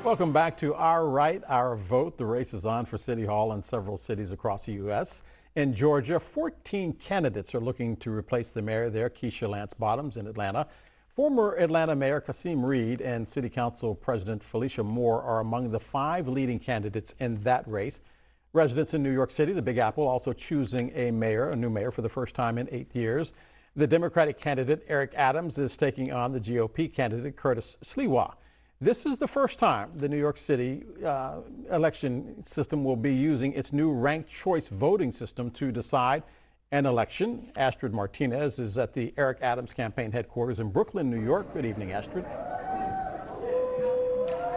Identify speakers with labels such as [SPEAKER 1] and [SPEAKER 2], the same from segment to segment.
[SPEAKER 1] Welcome back to Our Right, Our Vote. The race is on for City Hall in several cities across the U.S. In Georgia, 14 candidates are looking to replace the mayor there, Keisha Lance Bottoms. In Atlanta, former Atlanta Mayor Kasim Reed and City Council President Felicia Moore are among the 5 leading candidates in that race. Residents in New York City, the Big Apple, also choosing a new mayor for the first time in 8 years. The Democratic candidate Eric Adams is taking on the GOP candidate Curtis Sliwa. This is the first time the New York City election system will be using its new ranked choice voting system to decide an election. Astrid Martinez is at the Eric Adams campaign headquarters in Brooklyn, New York. Good evening, Astrid.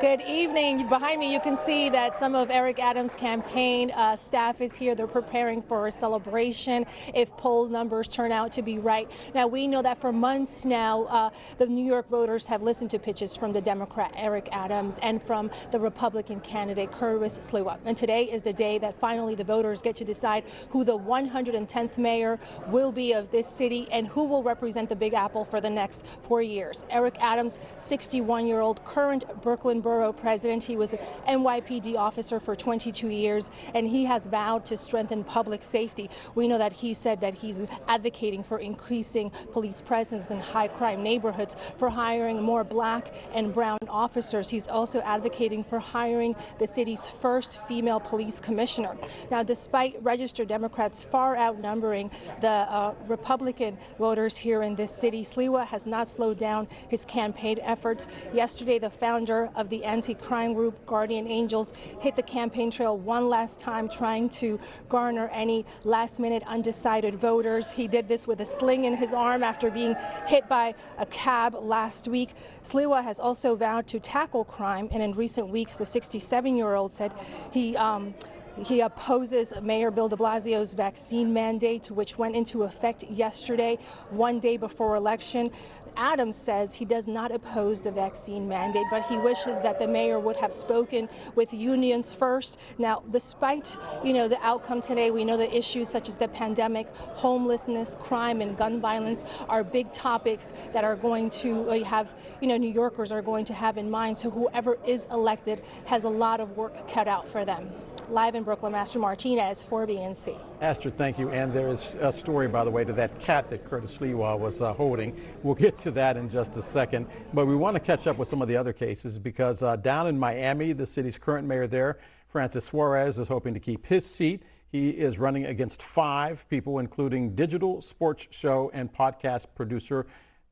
[SPEAKER 2] Good evening. Behind me, you can see that some of Eric Adams' campaign staff is here. They're preparing for a celebration if poll numbers turn out to be right. Now, we know that for months now, the New York voters have listened to pitches from the Democrat Eric Adams and from the Republican candidate Curtis Sliwa. And today is the day that finally the voters get to decide who the 110th mayor will be of this city and who will represent the Big Apple for the next 4 years. Eric Adams, 61-year-old, current Brooklyn Borough president. He was an NYPD officer for 22 years, and he has vowed to strengthen public safety. We know that he said that he's advocating for increasing police presence in high crime neighborhoods, for hiring more black and brown officers. He's also advocating for hiring the city's first female police commissioner. Now, despite registered Democrats far outnumbering the Republican voters here in this city, Sliwa has not slowed down his campaign efforts. Yesterday, the founder of the anti-crime group Guardian Angels hit the campaign trail one last time, trying to garner any last-minute undecided voters. He did this with a sling in his arm after being hit by a cab last week. Sliwa has also vowed to tackle crime, and in recent weeks, the 67-year-old said he opposes Mayor Bill de Blasio's vaccine mandate, which went into effect yesterday, one day before election. Adams says he does not oppose the vaccine mandate, but he wishes that the mayor would have spoken with unions first. Now, despite, the outcome today, we know that issues such as the pandemic, homelessness, crime, and gun violence are big topics that are going to have, New Yorkers are going to have in mind. So whoever is elected has a lot of work cut out for them. Live in Brooklyn, Astrid Martinez for BNC.
[SPEAKER 1] Astrid, thank you. And there is a story, by the way, to that cat that Curtis Sliwa was holding. We'll get to that in just a second. But we want to catch up with some of the other cases because down in Miami, the city's current mayor there, Francis Suarez, is hoping to keep his seat. He is running against 5 people, including digital sports show and podcast producer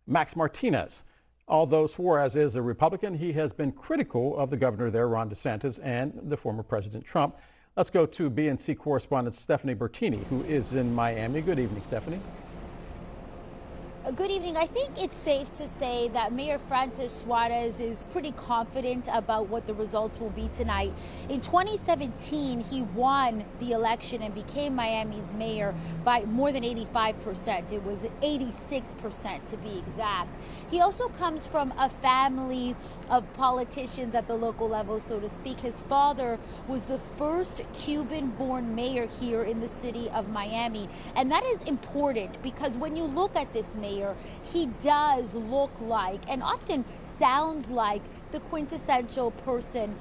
[SPEAKER 1] Max Martinez. Although Suarez is a Republican, he has been critical of the governor there, Ron DeSantis, and the former President Trump. Let's go to BNC correspondent Stephanie Bertini, who is in Miami. Good evening, Stephanie.
[SPEAKER 3] Good evening. I think it's safe to say that Mayor Francis Suarez is pretty confident about what the results will be tonight. In 2017, he won the election and became Miami's mayor by more than 85%. It was 86% to be exact. He also comes from a family of politicians at the local level, so to speak. His father was the first Cuban-born mayor here in the city of Miami. And that is important because when you look at this mayor, he does look like and often sounds like the quintessential person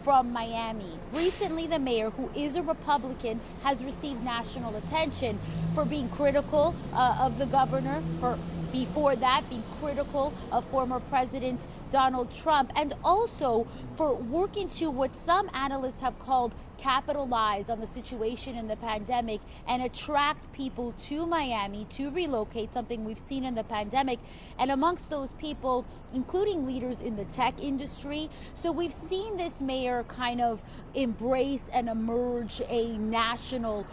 [SPEAKER 3] from Miami. Recently, the mayor, who is a Republican, has received national attention for being critical of the governor, for before that being critical of former President Donald Trump, and also for working to what some analysts have called capitalize on the situation in the pandemic and attract people to Miami to relocate, something we've seen in the pandemic, and amongst those people, including leaders in the tech industry. So we've seen this mayor kind of embrace and emerge a national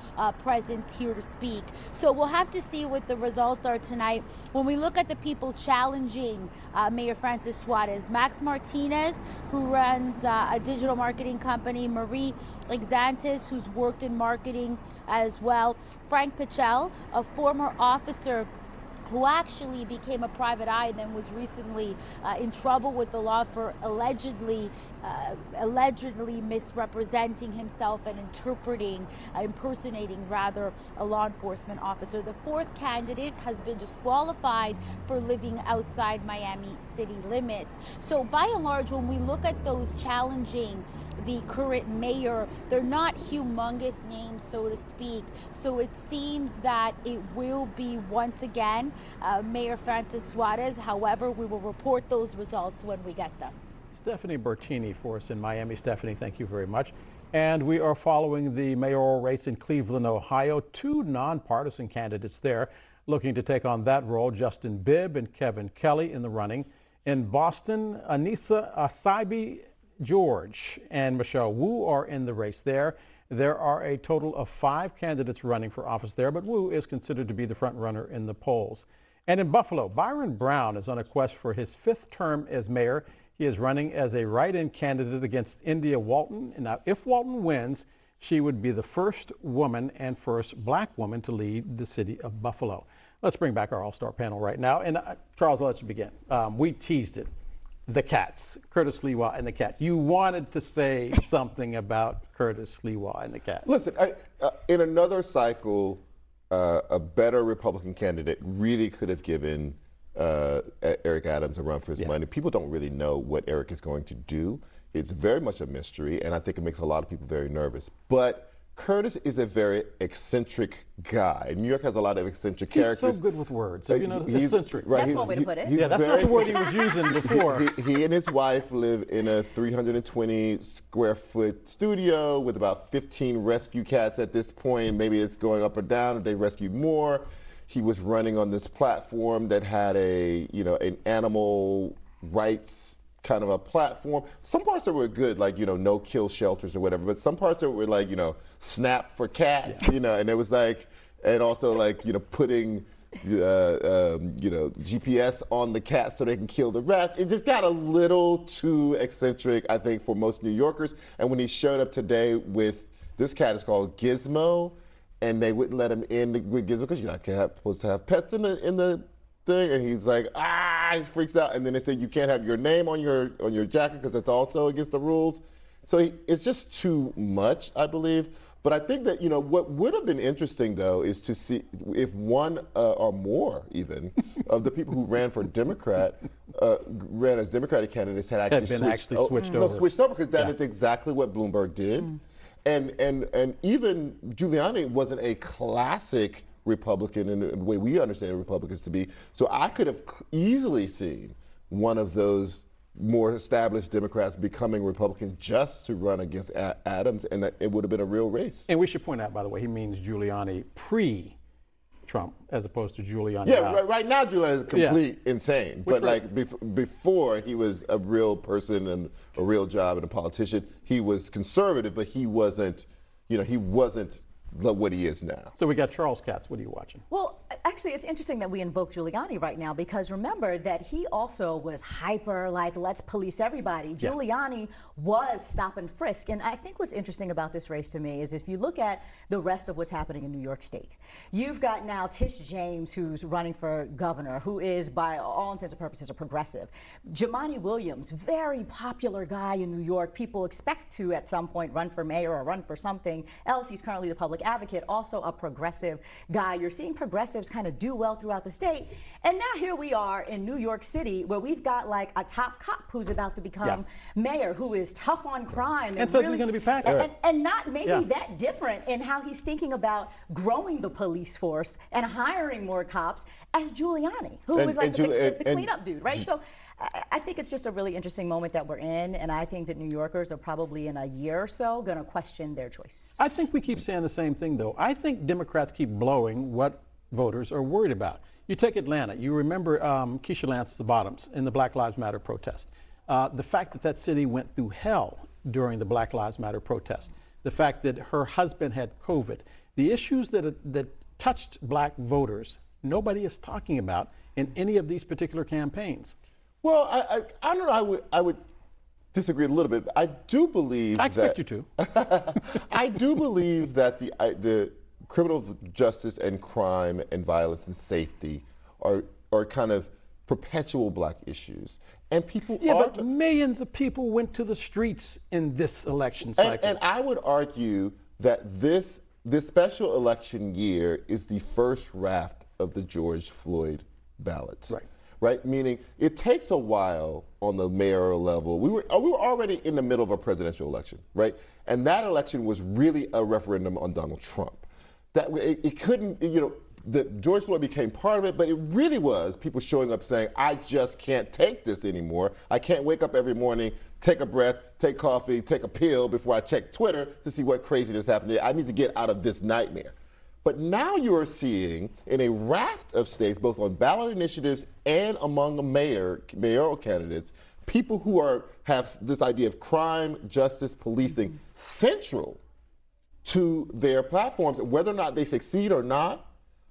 [SPEAKER 3] presence here to speak. So we'll have to see what the results are tonight. When we look at the people challenging Mayor Francis Suarez, Max Martinez, who runs a digital marketing company, Marie Exantis, who's worked in marketing as well, Frank Pichel, a former officer who actually became a private eye and then was recently in trouble with the law for allegedly misrepresenting himself and impersonating rather a law enforcement officer. The fourth candidate has been disqualified for living outside Miami city limits. So by and large, when we look at those challenging the current mayor, they're not humongous names, so to speak. So it seems that it will be once again Mayor Francis Suarez. However, we will report those results when we get them.
[SPEAKER 1] Stephanie Bertini for us in Miami. Stephanie, thank you very much. And we are following the mayoral race in Cleveland, Ohio. Two nonpartisan candidates there looking to take on that role, Justin Bibb and Kevin Kelly in the running. In Boston, Anissa Asaibi George and Michelle Wu are in the race there. There are a total of 5 candidates running for office there, but Wu is considered to be the front runner in the polls. And in Buffalo, Byron Brown is on a quest for his 5th term as mayor. He is running as a write-in candidate against India Walton. And now, if Walton wins, she would be the first woman and first black woman to lead the city of Buffalo. Let's bring back our all-star panel right now. And Charles, let's begin. We teased it. The cats, Curtis Lewa and the cat. You wanted to say something about Curtis Lewa and the cat.
[SPEAKER 4] Listen, in another cycle, a better Republican candidate really could have given Eric Adams a run for his money. People don't really know what Eric is going to do. It's very much a mystery, and I think it makes a lot of people very nervous. But Curtis is a very eccentric guy. New York has a lot of eccentric characters.
[SPEAKER 1] He's so good with words. Have you noticed? Eccentric.
[SPEAKER 4] Right,
[SPEAKER 5] that's one way to put it.
[SPEAKER 1] Yeah, that's not the word he was using before.
[SPEAKER 4] He and his wife live in a 320 square foot studio with about 15 rescue cats at this point. Maybe it's going up or down, if they rescued more. He was running on this platform that had an animal rights kind of a platform. Some parts that were good, like, no kill shelters or whatever, but some parts that were like, snap for cats, and it was like, and also like, putting, GPS on the cats so they can kill the rats. It just got a little too eccentric, I think, for most New Yorkers. And when he showed up today with, this cat is called Gizmo, and they wouldn't let him in with Gizmo because you're not supposed to have pets in the thing, and he's like, he freaks out, and then they say you can't have your name on your jacket because that's also against the rules. So it's just too much, I believe. But I think that what would have been interesting though is to see if one or more even of the people who ran for Democrat ran as Democratic candidates had actually switched over because that is exactly what Bloomberg did, and even Giuliani wasn't a classic Republican in the way we understand Republicans to be. So I could have easily seen one of those more established Democrats becoming Republican just to run against Adams, and it would have been a real race.
[SPEAKER 1] And we should point out, by the way, he means Giuliani pre-Trump as opposed to Giuliani.
[SPEAKER 4] Yeah, right now Giuliani is complete insane. But like before, he was a real person and a real job and a politician. He was conservative, but he wasn't, he wasn't what he is now.
[SPEAKER 1] So we got Charles Katz. What are you watching?
[SPEAKER 5] Well, actually, it's interesting that we invoke Giuliani right now because remember that he also was hyper, like, let's police everybody.
[SPEAKER 1] Yeah.
[SPEAKER 5] Giuliani was stop and frisk. And I think what's interesting about this race to me is if you look at the rest of what's happening in New York State, you've got now Tish James, who's running for governor, who is, by all intents and purposes, a progressive. Jumaane Williams, very popular guy in New York. People expect to, at some point, run for mayor or run for something else. He's currently the public advocate, also a progressive guy. You're seeing progressives kind of do well throughout the state. And now here we are in New York City where we've got like a top cop who's about to become mayor, who is tough on crime.
[SPEAKER 1] And so he's going to be packed.
[SPEAKER 5] And not maybe that different in how he's thinking about growing the police force and hiring more cops as Giuliani, who was like the cleanup dude, right? So I think it's just a really interesting moment that we're in, and I think that New Yorkers are probably in a year or so going to question their choice.
[SPEAKER 1] I think we keep saying the same thing, though. I think Democrats keep blowing what voters are worried about. You take Atlanta. You remember Keisha Lance the Bottoms in the Black Lives Matter protest. The fact that that city went through hell during the Black Lives Matter protest. The fact that her husband had COVID. The issues that touched black voters, nobody is talking about in any of these particular campaigns.
[SPEAKER 4] Well, I don't know. I would disagree a little bit. I do believe.
[SPEAKER 1] I expect you to.
[SPEAKER 4] I do believe that the criminal justice and crime and violence and safety are kind of perpetual black issues. And people
[SPEAKER 1] Yeah,
[SPEAKER 4] are
[SPEAKER 1] but millions of people went to the streets in this election cycle.
[SPEAKER 4] and I would argue that this special election year is the first raft of the George Floyd ballots. Right? Meaning it takes a while on the mayoral level. We were already in the middle of a presidential election, right? And that election was really a referendum on Donald Trump. That it couldn't, that George Floyd became part of it, but it really was people showing up saying, I just can't take this anymore. I can't wake up every morning, take a breath, take coffee, take a pill before I check Twitter to see what craziness happened. I need to get out of this nightmare. But now you are seeing in a raft of states, both on ballot initiatives and among the mayoral candidates, people who have this idea of crime, justice, policing central to their platforms. Whether or not they succeed or not,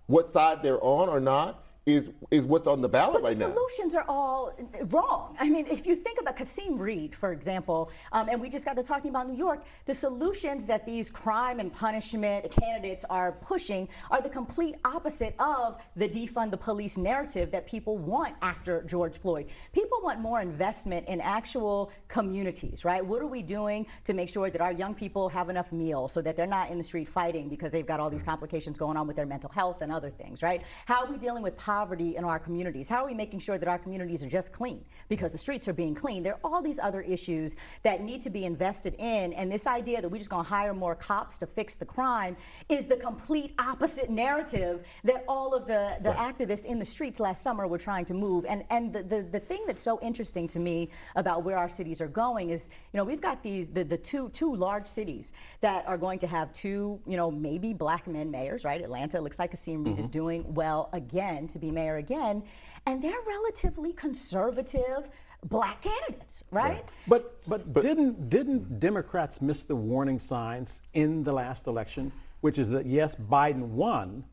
[SPEAKER 4] what side they're on or not, is what's on the ballot right now.
[SPEAKER 5] The solutions are all wrong. I mean, if you think about Kasim Reed, for example, and we just got to talking about New York, the solutions that these crime and punishment candidates are pushing are the complete opposite of the defund the police narrative that people want after George Floyd. People want more investment in actual communities, right? What are we doing to make sure that our young people have enough meals so that they're not in the street fighting because they've got all these complications going on with their mental health and other things, right? How are we dealing with poverty in our communities? How are we making sure that our communities are just clean because the streets are being clean? There are all these other issues that need to be invested in, and this idea that we're just going to hire more cops to fix the crime is the complete opposite narrative that all of the activists in the streets last summer were trying to move. And the thing that's so interesting to me about where our cities are going is, we've got these the two large cities that are going to have two, maybe black men mayors, right? Atlanta looks like Kasim Reed is doing well again to be mayor again, and they're relatively conservative black candidates, right?
[SPEAKER 1] But didn't Democrats miss the warning signs in the last election, which is that yes, Biden won,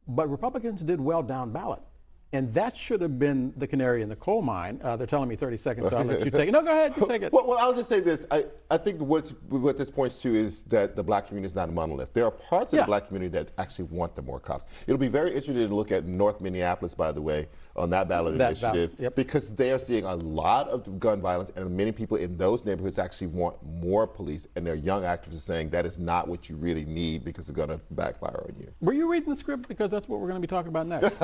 [SPEAKER 1] but Republicans did well down ballot. And that should have been the canary in the coal mine. They're telling me 30 seconds, so I'll let you take it. No, go ahead, you take it.
[SPEAKER 4] Well, I'll just say this. I think what this points to is that the black community is not a monolith. There are parts of the black community that actually want the more cops. It'll be very interesting to look at North Minneapolis, by the way, on that ballot initiative, because they're seeing a lot of gun violence, and many people in those neighborhoods actually want more police, and their young activists are saying that is not what you really need because it's going to backfire on you.
[SPEAKER 1] Were you reading the script? Because that's what we're going to be talking about next.